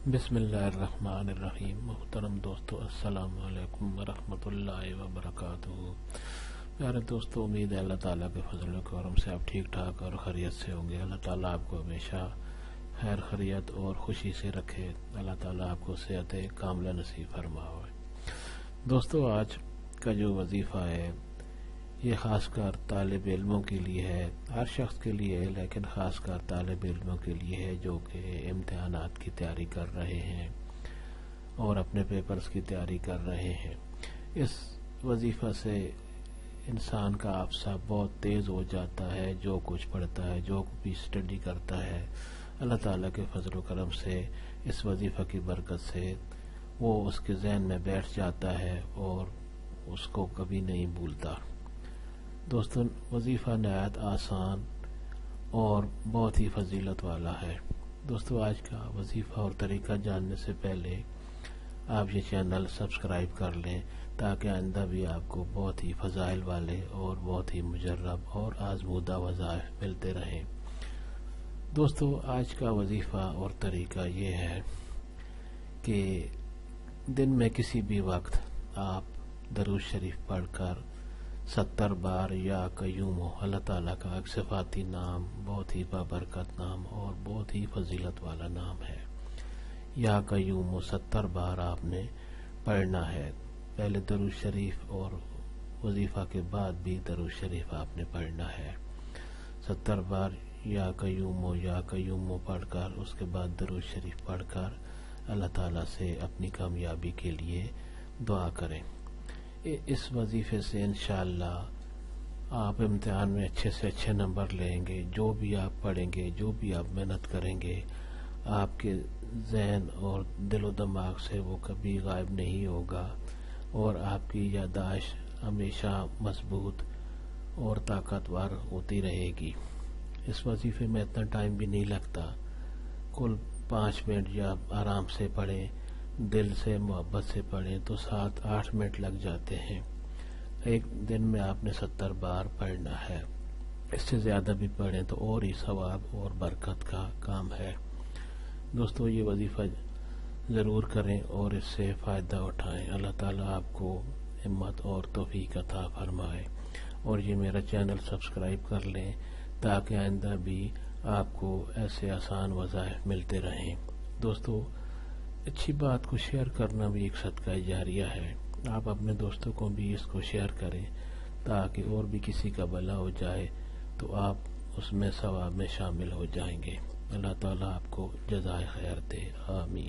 بسم اللہ الرحمن الرحیم۔ محترم دوستو، السلام علیکم ورحمۃ اللہ وبرکاتہ۔ پیارے دوستو، امید ہے اللہ تعالیٰ کے فضل و کرم سے آپ ٹھیک ٹھاک اور خیریت سے ہوں گے۔ اللہ تعالیٰ آپ کو ہمیشہ خیر خیریت اور خوشی سے رکھے۔ اللہ تعالیٰ آپ کو صحت کاملہ نصیب فرمائے۔ دوستو، آج کا جو وظیفہ ہے یہ خاص کر طالب علموں کے لیے ہے، ہر شخص کے لیے ہے، لیکن خاص کر طالب علموں کے لیے ہے جو کہ امتحانات کی تیاری کر رہے ہیں اور اپنے پیپرز کی تیاری کر رہے ہیں۔ اس وظیفہ سے انسان کا حافظہ بہت تیز ہو جاتا ہے، جو کچھ پڑھتا ہے، جو بھی اسٹڈی کرتا ہے، اللہ تعالیٰ کے فضل و کرم سے اس وظیفہ کی برکت سے وہ اس کے ذہن میں بیٹھ جاتا ہے اور اس کو کبھی نہیں بھولتا۔ دوستو، وظیفہ نہایت آسان اور بہت ہی فضیلت والا ہے۔ دوستو، آج کا وظیفہ اور طریقہ جاننے سے پہلے آپ یہ چینل سبسکرائب کر لیں تاکہ آئندہ بھی آپ کو بہت ہی فضائل والے اور بہت ہی مجرب اور آزمودہ وظائف ملتے رہیں۔ دوستو، آج کا وظیفہ اور طریقہ یہ ہے کہ دن میں کسی بھی وقت آپ درود شریف پڑھ کر 70 بار یا قیوم ہو، اللہ تعالیٰ کا ایک صفاتی نام، بہت ہی بابرکت نام اور بہت ہی فضیلت والا نام ہے۔ یا قیوم ہو 70 بار آپ نے پڑھنا ہے۔ پہلے درود شریف اور وظیفہ کے بعد بھی درود شریف آپ نے پڑھنا ہے۔ 70 بار یا قیوم ہو پڑھ کر اس کے بعد درود شریف پڑھ کر اللہ تعالیٰ سے اپنی کامیابی کے لیے دعا کریں۔ اس وظیفے سے انشاءاللہ آپ امتحان میں اچھے سے اچھے نمبر لیں گے۔ جو بھی آپ پڑھیں گے، جو بھی آپ محنت کریں گے، آپ کے ذہن اور دل و دماغ سے وہ کبھی غائب نہیں ہوگا اور آپ کی یادداشت ہمیشہ مضبوط اور طاقتور ہوتی رہے گی۔ اس وظیفے میں اتنا ٹائم بھی نہیں لگتا، کل 5 منٹ یا آرام سے پڑھیں، دل سے محبت سے پڑھیں تو 7-8 منٹ لگ جاتے ہیں۔ ایک دن میں آپ نے 70 بار پڑھنا ہے، اس سے زیادہ بھی پڑھیں تو اور ہی ثواب اور برکت کا کام ہے۔ دوستو، یہ وظیفہ ضرور کریں اور اس سے فائدہ اٹھائیں۔ اللہ تعالیٰ آپ کو ہمت اور توفیق عطا فرمائے، اور یہ میرا چینل سبسکرائب کر لیں تاکہ آئندہ بھی آپ کو ایسے آسان وظائف ملتے رہیں۔ دوستو، اچھی بات کو شیئر کرنا بھی ایک صدقہ جاریہ ہے۔ آپ اپنے دوستوں کو بھی اس کو شیئر کریں تاکہ اور بھی کسی کا بھلا ہو جائے تو آپ اس میں ثواب میں شامل ہو جائیں گے۔ اللہ تعالیٰ آپ کو جزائے خیر دے، آمین۔